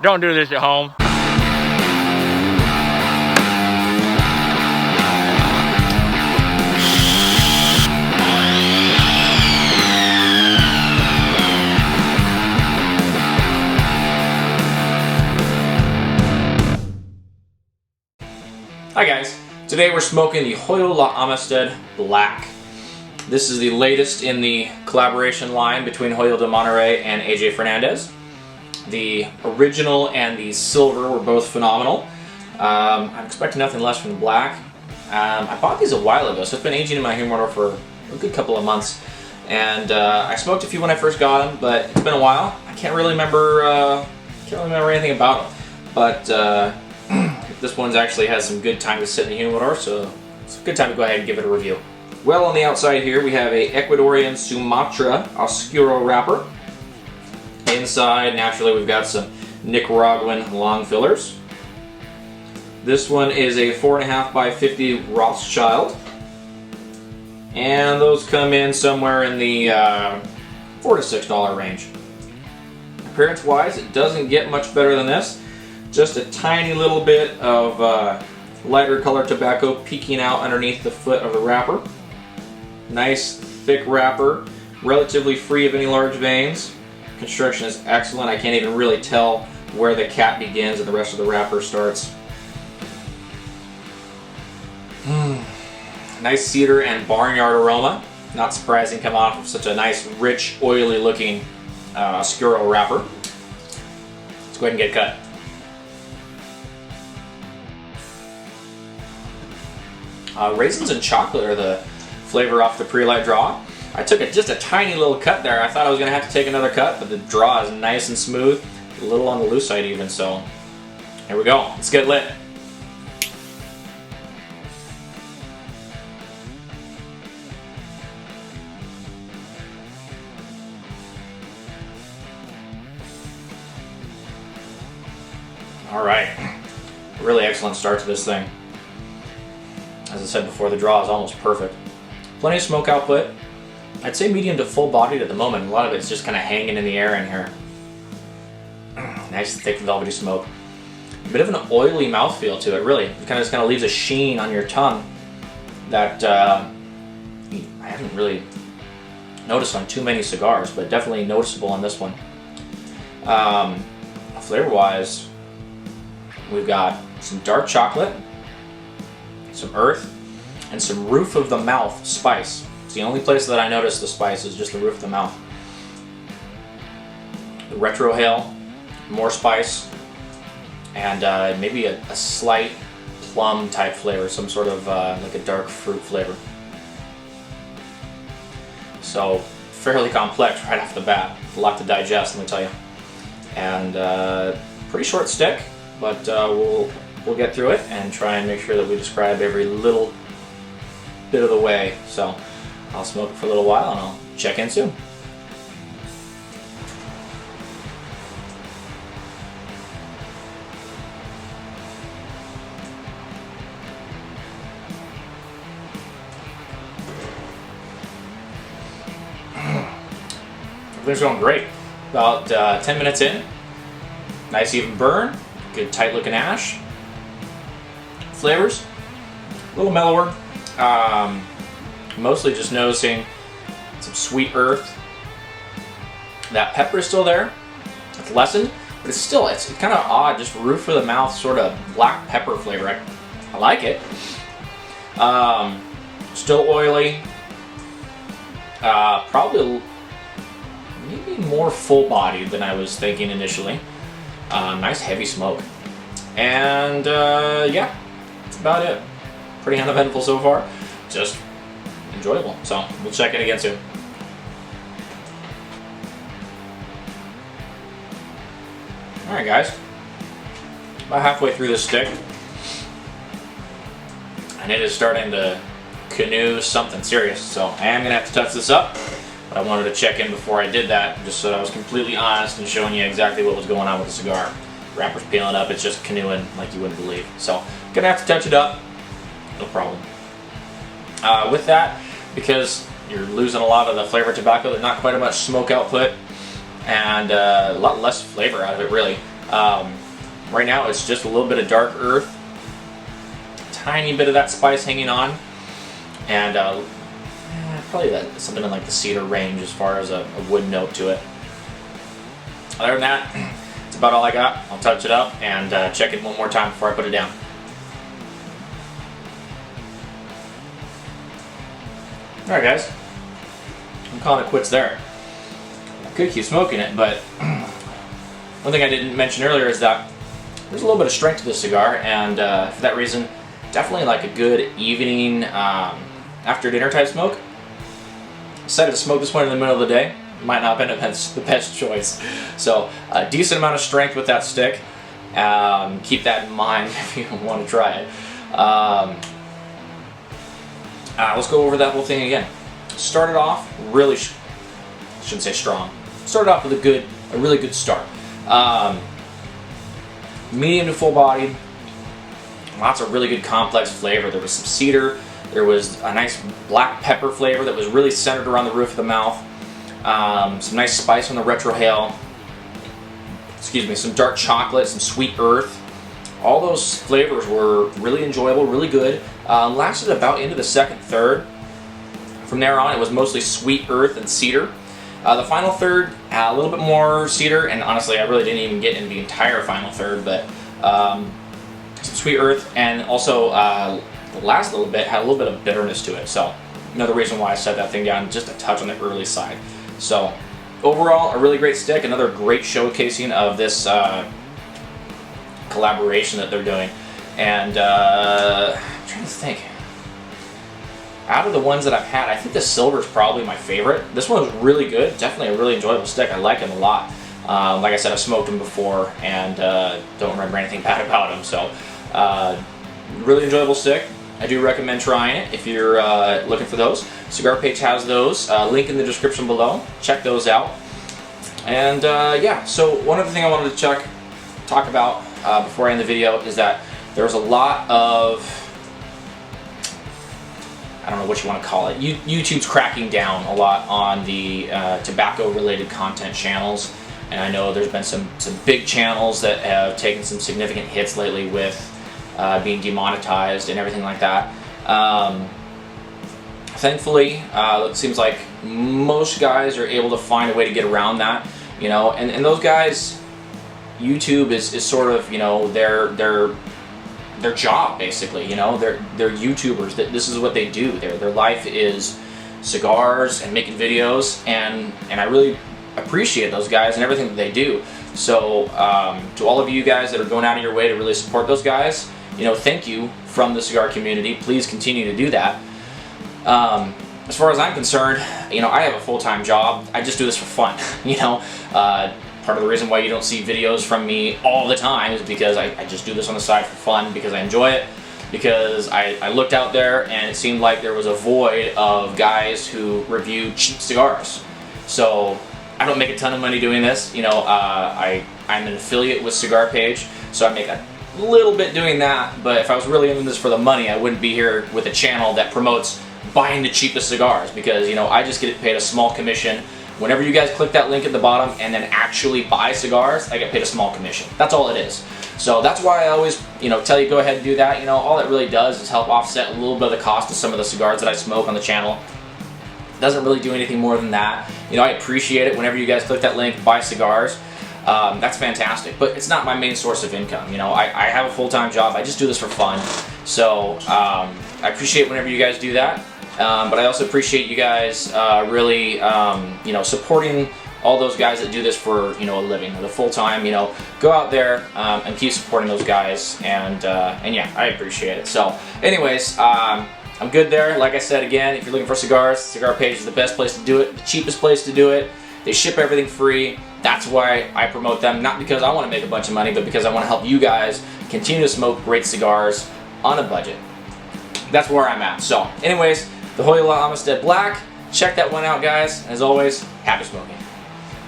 Don't do this at home. Hi guys, today we're smoking the Hoyo Amistad Black. This is the latest in the collaboration line between Hoyo de Monterrey and AJ Fernandez. The original and the silver were both phenomenal. I'm expecting nothing less from the black. I bought these a while ago, so it's been aging in my humidor for a good couple of months. And I smoked a few when I first got them, but it's been a while. I can't really remember anything about them. But this one's actually has some good time to sit in the humidor, so it's a good time to go ahead and give it a review. Well, on the outside here we have a Ecuadorian Sumatra Oscuro wrapper. Inside, naturally, we've got some Nicaraguan long fillers. This one is a 4.5 by 50 Rothschild, and those come in somewhere in the $4 to $6 range. Appearance-wise, it doesn't get much better than this. Just a tiny little bit of lighter colored tobacco peeking out underneath the foot of the wrapper. Nice thick wrapper, relatively free of any large veins. Construction is excellent. I can't even really tell where the cap begins and the rest of the wrapper starts. Nice cedar and barnyard aroma. Not surprising coming off of such a nice, rich, oily looking Oscuro wrapper. Let's go ahead and get cut. Raisins and chocolate are the flavor off the pre-light draw. I took just a tiny little cut there. I thought I was going to have to take another cut, but the draw is nice and smooth, a little on the loose side even, so here we go. Let's get lit. All right, really excellent start to this thing. As I said before, the draw is almost perfect. Plenty of smoke output. I'd say medium to full bodied at the moment. A lot of it's just kind of hanging in the air in here. Nice thick velvety smoke. A bit of an oily mouthfeel to it, really. It just kind of leaves a sheen on your tongue that I haven't really noticed on too many cigars, but definitely noticeable on this one. Flavor-wise, we've got some dark chocolate, some earth, and some roof of the mouth spice. It's the only place that I notice the spice is just the roof of the mouth. The retrohale, more spice, and maybe a slight plum type flavor, some sort of like a dark fruit flavor. So fairly complex right off the bat. A lot to digest, let me tell you. And pretty short stick, but we'll get through it and try and make sure that we describe every little bit of the way. So I'll smoke it for a little while and I'll check in soon. Everything's going great. About 10 minutes in, nice even burn, good tight looking ash. Flavors, a little mellower. Mostly just noticing some sweet earth. That pepper is still there. It's lessened, but it's kind of odd, just roof of the mouth sort of black pepper flavor. I like it. Still oily. Probably maybe more full bodied than I was thinking initially. Nice heavy smoke. And yeah, that's about it. Pretty uneventful so far. Just enjoyable. So we'll check in again soon. Alright guys, about halfway through this stick, and it is starting to canoe something serious, so I am going to have to touch this up, but I wanted to check in before I did that, just so that I was completely honest and showing you exactly what was going on with the cigar. Wrapper's peeling up, it's just canoeing like you wouldn't believe. So, going to have to touch it up, no problem. With that, because you're losing a lot of the flavored tobacco, there's not quite as much smoke output, and a lot less flavor out of it really. Right now it's just a little bit of dark earth, tiny bit of that spice hanging on, and probably something in like the cedar range as far as a wood note to it. Other than that, that's about all I got. I'll touch it up and check it one more time before I put it down. Alright guys, I'm calling it quits there. I could keep smoking it, but one thing I didn't mention earlier is that there's a little bit of strength to this cigar, and for that reason, definitely like a good evening after dinner type smoke. Decided to smoke this one in the middle of the day. Might not have been the best choice. So a decent amount of strength with that stick. Keep that in mind if you want to try it. Let's go over that whole thing again. Started off really, shouldn't say strong. Started off with a really good start. Medium to full bodied. Lots of really good complex flavor. There was some cedar. There was a nice black pepper flavor that was really centered around the roof of the mouth. Some nice spice on the retrohale. Excuse me, some dark chocolate, some sweet earth. All those flavors were really enjoyable, really good. Lasted about into the second third. From there on, it was mostly sweet earth and cedar. The final third, a little bit more cedar, and honestly, I really didn't even get into the entire final third, but some sweet earth, and also the last little bit had a little bit of bitterness to it. So another reason why I set that thing down just a touch on the early side. So overall, a really great stick, another great showcasing of this collaboration that they're doing. And I'm trying to think. Out of the ones that I've had, I think the silver is probably my favorite. This one was really good. Definitely a really enjoyable stick. I like him a lot. Like I said, I've smoked him before and don't remember anything bad about him. So really enjoyable stick. I do recommend trying it if you're looking for those. Cigar Page has those. Link in the description below. Check those out. And yeah, so one other thing I wanted to talk about before I end the video is that there was a lot of, I don't know what you want to call it, YouTube's cracking down a lot on the tobacco-related content channels, and I know there's been some big channels that have taken some significant hits lately with being demonetized and everything like that. Thankfully, it seems like most guys are able to find a way to get around that, you know, and those guys, YouTube is sort of, you know, their job, basically. You know, they're YouTubers. This is what they do. Their life is cigars and making videos, and I really appreciate those guys and everything that they do. So to all of you guys that are going out of your way to really support those guys, you know, thank you from the cigar community. Please continue to do that. As far as I'm concerned, you know, I have a full-time job. I just do this for fun. You know, part of the reason why you don't see videos from me all the time is because I just do this on the side for fun, because I enjoy it, because I looked out there and it seemed like there was a void of guys who review cheap cigars. So I don't make a ton of money doing this. You know, I'm an affiliate with Cigar Page, so I make a little bit doing that, but if I was really in this for the money, I wouldn't be here with a channel that promotes buying the cheapest cigars, because, you know, I just get paid a small commission. Whenever you guys click that link at the bottom and then actually buy cigars, I get paid a small commission. That's all it is. So that's why I always, you know, tell you go ahead and do that. You know, all that really does is help offset a little bit of the cost of some of the cigars that I smoke on the channel. It doesn't really do anything more than that. You know, I appreciate it whenever you guys click that link, buy cigars. That's fantastic, but it's not my main source of income. You know, I have a full-time job. I just do this for fun. So I appreciate whenever you guys do that. But I also appreciate you guys really, you know, supporting all those guys that do this for, you know, a living, the full-time. You know, go out there and keep supporting those guys, and yeah, I appreciate it. So, anyways, I'm good there. Like I said again, if you're looking for cigars, Cigar Page is the best place to do it, the cheapest place to do it. They ship everything free. That's why I promote them, not because I want to make a bunch of money, but because I want to help you guys continue to smoke great cigars on a budget. That's where I'm at. So, anyways, the Hoyo Amistad Black. Check that one out, guys. As always, happy smoking.